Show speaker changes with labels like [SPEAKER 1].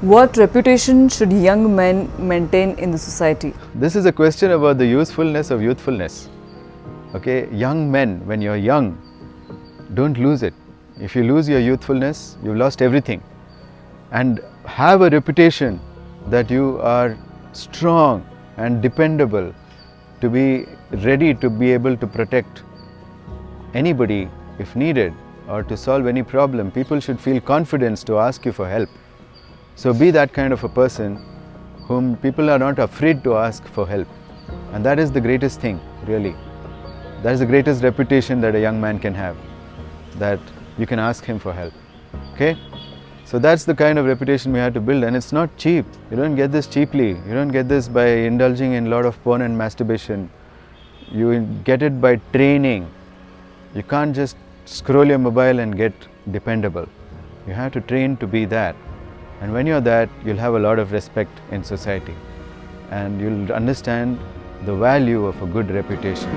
[SPEAKER 1] What reputation should young men maintain in the society?
[SPEAKER 2] This is a question about the usefulness of youthfulness. Okay, young men, when you're young, don't lose it. If you lose your youthfulness, you've lost everything. And have a reputation that you are strong and dependable, to be ready to be able to protect anybody if needed, or to solve any problem. People should feel confidence to ask you for help. So be that kind of a person whom people are not afraid to ask for help. And that is the greatest thing, really. That is the greatest reputation that a young man can have, that you can ask him for help. Okay? So that's the kind of reputation we have to build, and it's not cheap. You don't get this cheaply. You don't get this by indulging in a lot of porn and masturbation. You get it by training. You can't just scroll your mobile and get dependable. You have to train to be that. And when you're that, you'll have a lot of respect in society. And you'll understand the value of a good reputation.